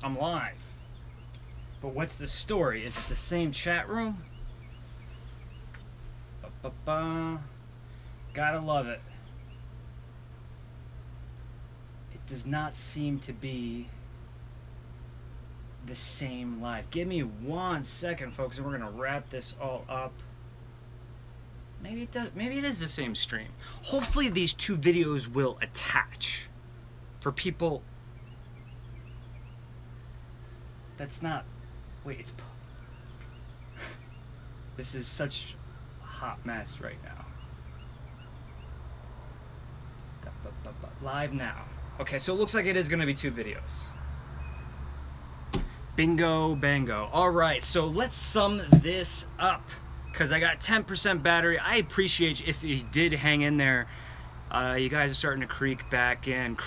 I'm live. But what's the story? Is it the same chat room? Ba-ba-ba. Gotta love it. It does not seem to be the same live. Give me 1 second, folks, and we're gonna wrap this all up. Maybe it does. Maybe it is the same stream. Hopefully, these two videos will attach for people. That's not. Wait, it's. This is such a hot mess right now. Live now. Okay, so it looks like it is going to be 2 videos. Bingo, bango. All right, so let's sum this up because I got 10% battery. I appreciate if you did hang in there. You guys are starting to creep back in.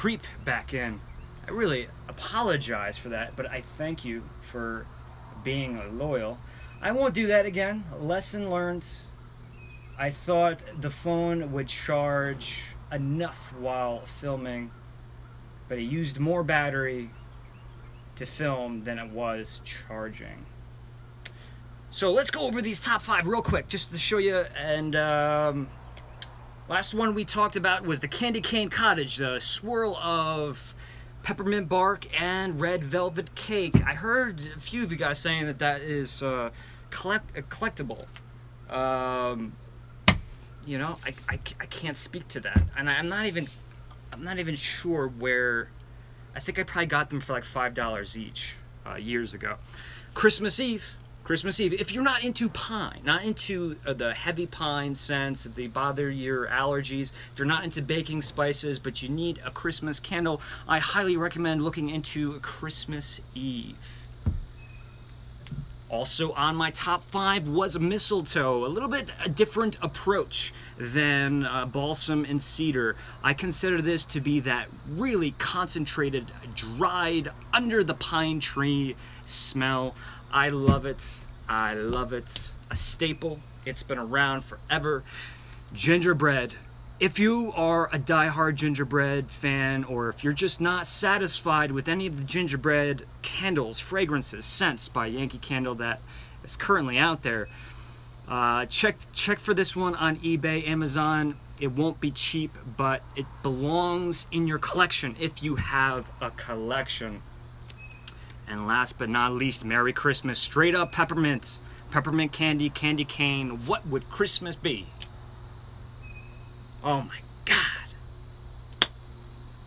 I really apologize for that, but I thank you for being loyal. I won't do that again. Lesson learned. I thought the phone would charge enough while filming, but it used more battery to film than it was charging. So let's go over these top 5 real quick just to show you. And last one we talked about was the candy cane cottage, the swirl of peppermint bark and red velvet cake. I heard a few of you guys saying that that is collectible. You know, I can't speak to that, and I'm not even sure where. I think I probably got them for like $5 each years ago. Christmas Eve. If you're not into pine, not into the heavy pine scents, if they bother your allergies, if you're not into baking spices, but you need a Christmas candle, I highly recommend looking into Christmas Eve. Also on my top 5 was mistletoe, a little bit a different approach than balsam and cedar. I consider this to be that really concentrated, dried, under the pine tree smell. I love it. I love it. A staple. It's been around forever. Gingerbread. If you are a diehard gingerbread fan, or if you're just not satisfied with any of the gingerbread candles, fragrances, scents by Yankee Candle that is currently out there, check for this one on eBay, Amazon. It won't be cheap, but it belongs in your collection if you have a collection. And last but not least, Merry Christmas. Straight up peppermint. Peppermint candy, candy cane. What would Christmas be? Oh my God.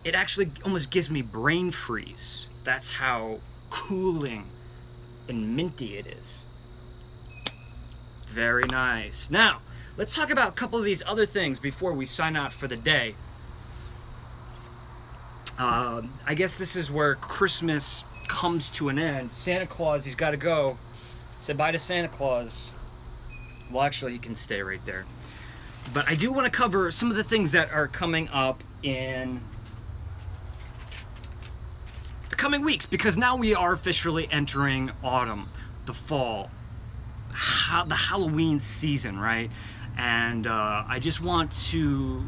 It actually almost gives me brain freeze. That's how cooling and minty it is. Very nice. Now, let's talk about a couple of these other things before we sign out for the day. I guess this is where Christmas comes to an end. Santa Claus, he's got to go. Say bye to Santa Claus. Well, actually, he can stay right there. But I do want to cover some of the things that are coming up in the coming weeks, because now we are officially entering autumn, the fall, the Halloween season, right? And I just want to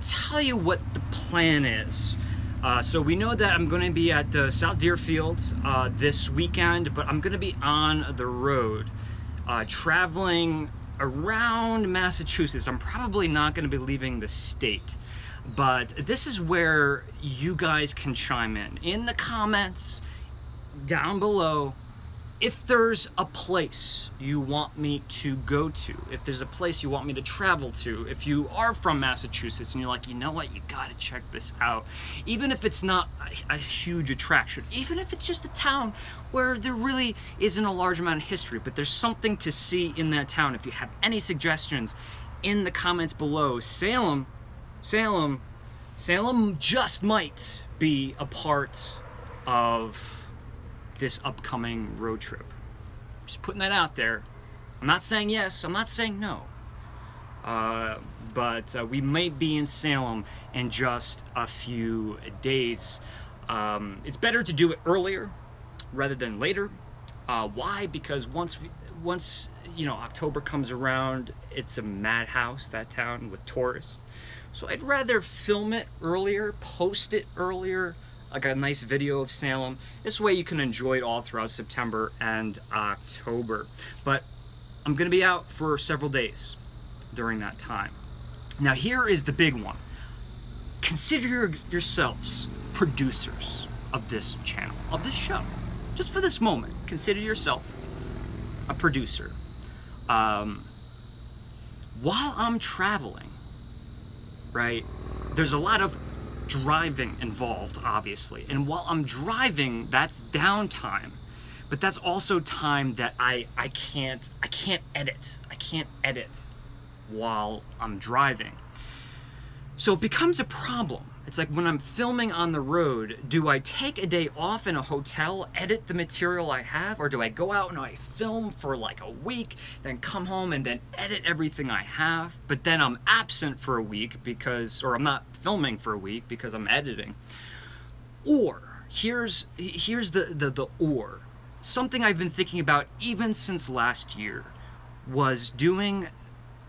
tell you what the plan is. So we know that I'm going to be at South Deerfield this weekend, but I'm going to be on the road, traveling around Massachusetts. I'm probably not going to be leaving the state, but this is where you guys can chime in the comments down below. If there's a place you want me to go to, if there's a place you want me to travel to, if you are from Massachusetts and you're like, you know what, you gotta check this out, even if it's not a huge attraction, even if it's just a town where there really isn't a large amount of history, but there's something to see in that town. If you have any suggestions in the comments below, Salem just might be a part of this upcoming road trip. Just putting that out there. I'm not saying yes, I'm not saying no. But we may be in Salem in just a few days. It's better to do it earlier rather than later. Why? Because once you know, October comes around, it's a madhouse, that town, with tourists. So I'd rather film it earlier, post it earlier, like a nice video of Salem. This way you can enjoy it all throughout September and October. But I'm going to be out for several days during that time. Now here is the big one. Consider yourselves producers of this channel, of this show. Just for this moment, consider yourself a producer. While I'm traveling, right, there's a lot of driving involved, obviously. And while I'm driving, that's downtime. But that's also time that I can't edit. I can't edit while I'm driving. So it becomes a problem. It's like when I'm filming on the road, do I take a day off in a hotel, edit the material I have, or do I go out and I film for like a week, then come home and then edit everything I have, but then I'm absent for a week because, or I'm not filming for a week because I'm editing? Or, here's the or. Something I've been thinking about even since last year was doing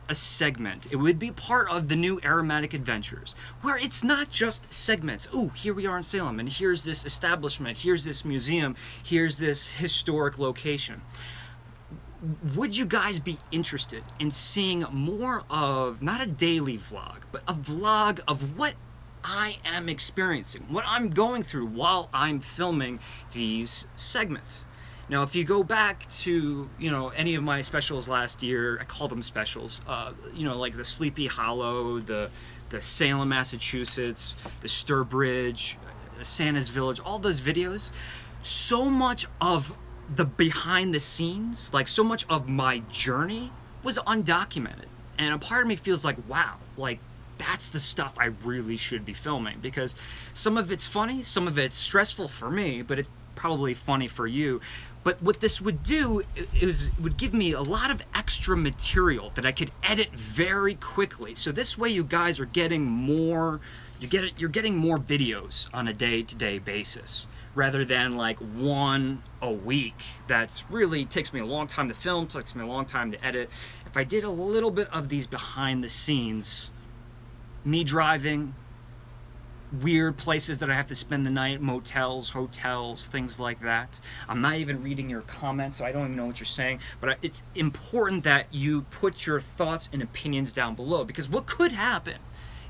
a segment. It would be part of the new Aromatic Adventures, where it's not just segments. Ooh, here we are in Salem, and here's this establishment, here's this museum, here's this historic location. Would you guys be interested in seeing more of, not a daily vlog, but a vlog of what I am experiencing, what I'm going through while I'm filming these segments? Now, if you go back to, you know, any of my specials last year, I call them specials, you know, like the Sleepy Hollow, the Salem, Massachusetts, the Sturbridge, Santa's Village, all those videos, so much of the behind the scenes, like so much of my journey was undocumented. And a part of me feels like, wow, like that's the stuff I really should be filming, because some of it's funny, some of it's stressful for me, but it's probably funny for you. But what this would do is would give me a lot of extra material that I could edit very quickly. So this way you guys are getting more, you're getting more videos on a day-to-day basis, rather than like one a week. That's really takes me a long time to film, takes me a long time to edit. If I did a little bit of these behind the scenes, me driving, weird places that I have to spend the night, motels, hotels, things like that. I'm not even reading your comments, so I don't even know what you're saying, but it's important that you put your thoughts and opinions down below, because what could happen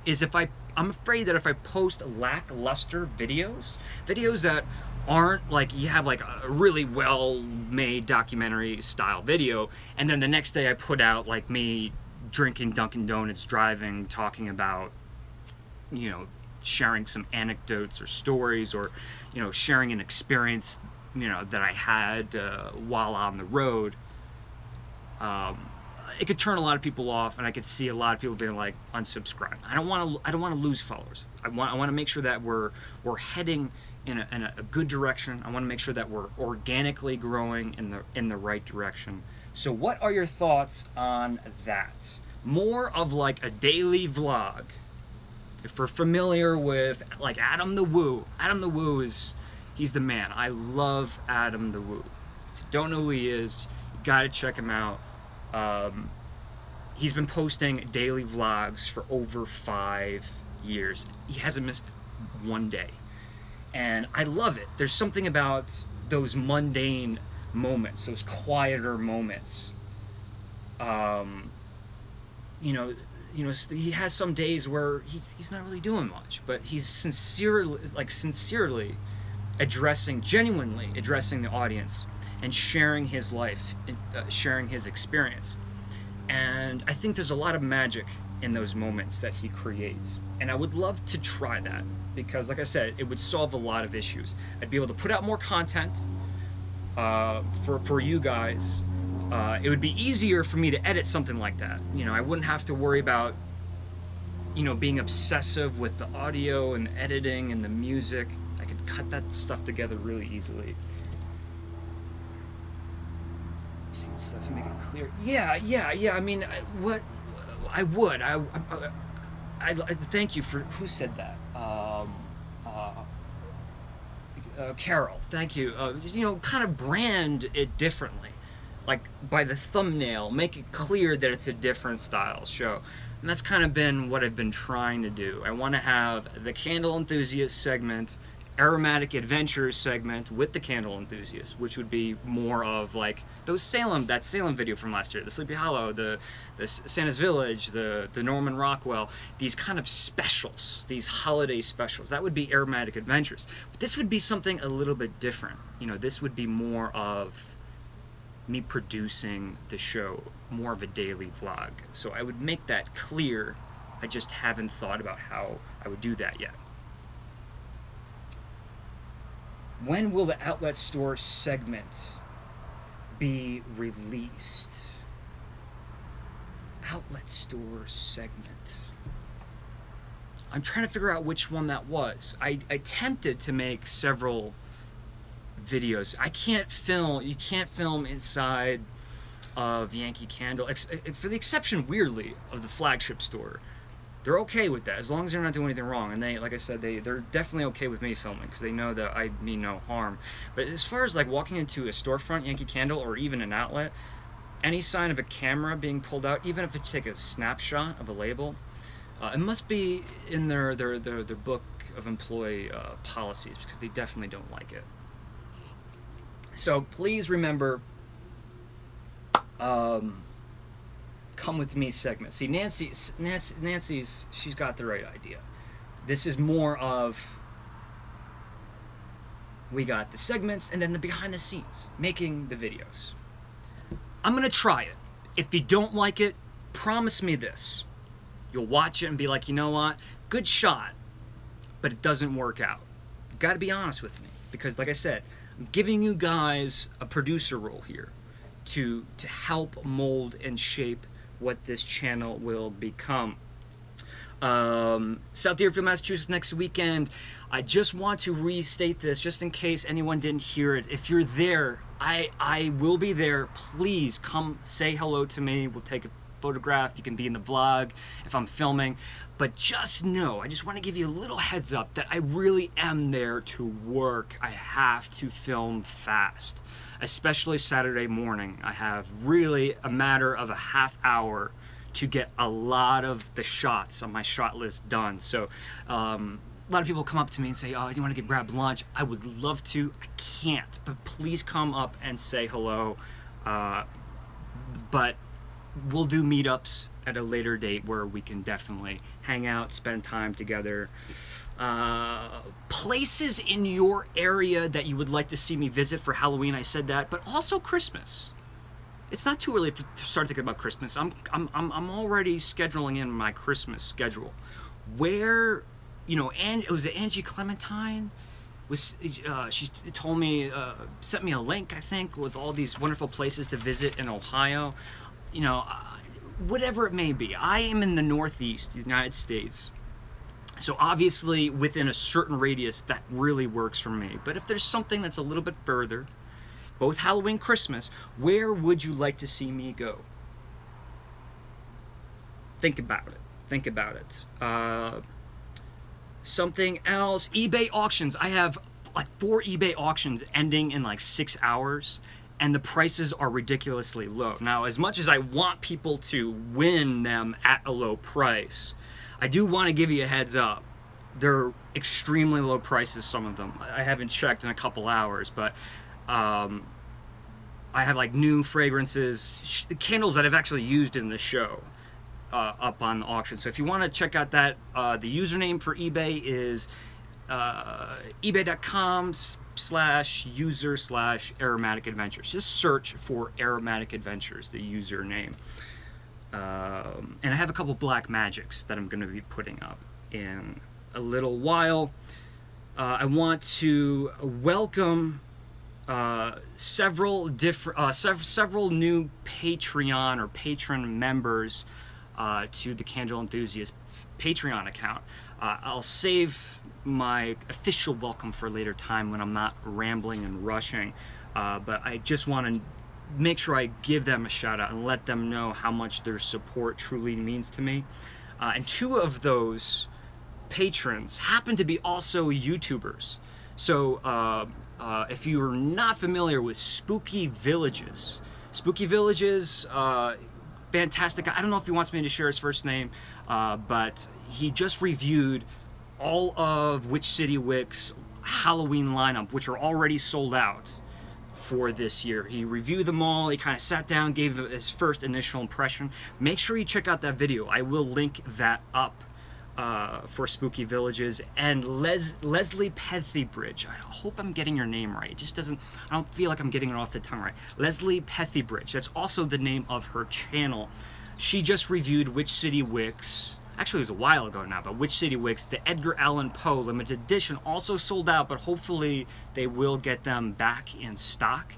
is if I'm afraid that if I post lackluster videos that aren't like, you have like a really well-made documentary style video, and then the next day I put out like me drinking Dunkin' Donuts, driving, talking about, you know, sharing some anecdotes or stories, or, you know, sharing an experience, you know, that I had while on the road. It could turn a lot of people off, and I could see a lot of people being like, unsubscribe. I don't want to lose followers. I want to make sure that we're heading in a good direction. I want to make sure that we're organically growing in the right direction. So what are your thoughts on that? More of like a daily vlog. If we're familiar with like Adam the Woo he's the man. I love Adam the Woo. If you don't know who he is, you gotta check him out. He's been posting daily vlogs for over 5 years. He hasn't missed one day. And I love it. There's something about those mundane moments, those quieter moments. You know, he has some days where he's not really doing much, but he's sincerely genuinely addressing the audience and sharing his life, sharing his experience. And I think there's a lot of magic in those moments that he creates. And I would love to try that, because like I said, it would solve a lot of issues. I'd be able to put out more content for you guys. It would be easier for me to edit something like that. You know, I wouldn't have to worry about, you know, being obsessive with the audio and the editing and the music. I could cut that stuff together really easily. See stuff and make it clear. Yeah. I mean, I would. I thank you for who said that. Carol, thank you. You know, kind of brand it differently. Like by the thumbnail, make it clear that it's a different style show. And that's kind of been what I've been trying to do. I want to have the Candle Enthusiast segment Aromatic Adventures segment with the Candle Enthusiast, which would be more of like that Salem video from last year, the Sleepy Hollow, the Santa's Village, the Norman Rockwell, these kind of specials, these holiday specials. That would be Aromatic Adventures. But this would be something a little bit different. You know, this would be more of me producing the show, more of a daily vlog. So I would make that clear. I just haven't thought about how I would do that yet. When will the outlet store segment be released? Outlet store segment. I'm trying to figure out which one that was. I attempted to make several videos. You can't film inside of Yankee Candle, for the exception, weirdly, of the flagship store. They're okay with that, as long as they're not doing anything wrong. And they, like I said, they're definitely okay with me filming, because they know that I mean no harm. But as far as like walking into a storefront, Yankee Candle, or even an outlet, any sign of a camera being pulled out, even if it's like a snapshot of a label, it must be in their book of employee policies, because they definitely don't like it. So please remember, come with me segment. See, Nancy's, she's got the right idea. This is more of, we got the segments and then the behind the scenes, making the videos. I'm gonna try it. If you don't like it, promise me this. You'll watch it and be like, you know what? Good shot, but it doesn't work out. You gotta be honest with me, because like I said, I'm giving you guys a producer role here to help mold and shape what this channel will become. South Deerfield, Massachusetts next weekend. I just want to restate this just in case anyone didn't hear it. If you're there, I will be there. Please come say hello to me. We'll take a photograph. You can be in the vlog if I'm filming. But just know, I just want to give you a little heads up that I really am there to work. I have to film fast, especially Saturday morning. I have really a matter of a half hour to get a lot of the shots on my shot list done. So a lot of people come up to me and say, oh, do you want to grab lunch? I would love to. I can't, but please come up and say hello. But we'll do meetups at a later date where we can definitely hang out, spend time together. Places in your area that you would like to see me visit for Halloween, I said that, but also Christmas. It's not too early to start thinking about Christmas. I'm already scheduling in my Christmas schedule. Where, you know, and it was Angie Clementine. She told me, sent me a link, I think, with all these wonderful places to visit in Ohio. You know, whatever it may be. I am in the Northeast United States. So obviously within a certain radius that really works for me. But if there's something that's a little bit further, both Halloween, Christmas, where would you like to see me go? Think about it. Think about it. Something else, eBay auctions. I have like 4 eBay auctions ending in like 6 hours, and the prices are ridiculously low. Now, as much as I want people to win them at a low price, I do want to give you a heads up. They're extremely low prices, some of them. I haven't checked in a couple hours, but I have like new fragrances, candles that I've actually used in the show up on the auction. So if you want to check out that, the username for eBay is ebay.com/user/aromatic adventures. Just search for Aromatic Adventures, the username. And I have a couple black magics that I'm going to be putting up in a little while. I want to welcome several new Patreon or patron members to the Candle Enthusiast Patreon account. I'll save my official welcome for a later time when I'm not rambling and rushing, but I just want to make sure I give them a shout out and let them know how much their support truly means to me. And 2 of those patrons happen to be also YouTubers. So if you're not familiar with Spooky Villages, fantastic. I don't know if he wants me to share his first name, but he just reviewed all of Witch City Wicks Halloween lineup, which are already sold out for this year. He reviewed them all, he kind of sat down, gave his first initial impression. Make sure you check out that video. I will link that up for Spooky Villages. And Leslie Pethybridge, I hope I'm getting your name right. It just doesn't, I don't feel like I'm getting it off the tongue right. Leslie Pethybridge, that's also the name of her channel. She just reviewed Witch City Wicks. Actually, it was a while ago now, but Witch City Wicks, the Edgar Allan Poe limited edition, also sold out, but hopefully they will get them back in stock.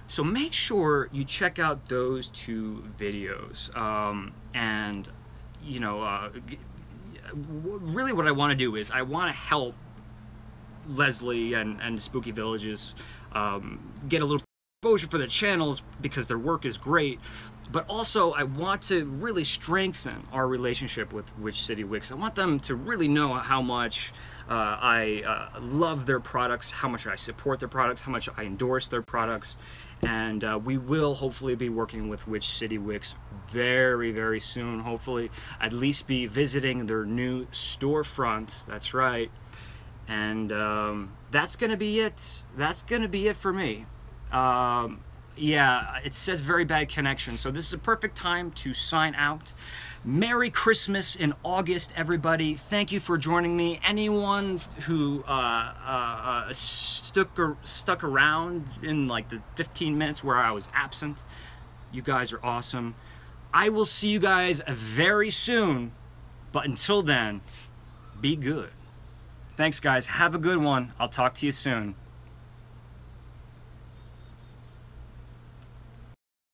So make sure you check out those two videos. And, you know, really what I want to do is I want to help Leslie and Spooky Villages get a little exposure for their channels, because their work is great. But also, I want to really strengthen our relationship with Witch City Wicks. I want them to really know how much I love their products, how much I support their products, how much I endorse their products. And we will hopefully be working with Witch City Wicks very, very soon. Hopefully, at least be visiting their new storefront. That's right. And that's going to be it. That's going to be it for me. Yeah, it says very bad connection, so this is a perfect time to sign out. Merry Christmas in August, everybody. Thank you for joining me. Anyone who stuck around in like the 15 minutes where I was absent, you guys are awesome. I will see you guys very soon, but until then, be good. Thanks, guys. Have a good one. I'll talk to you soon.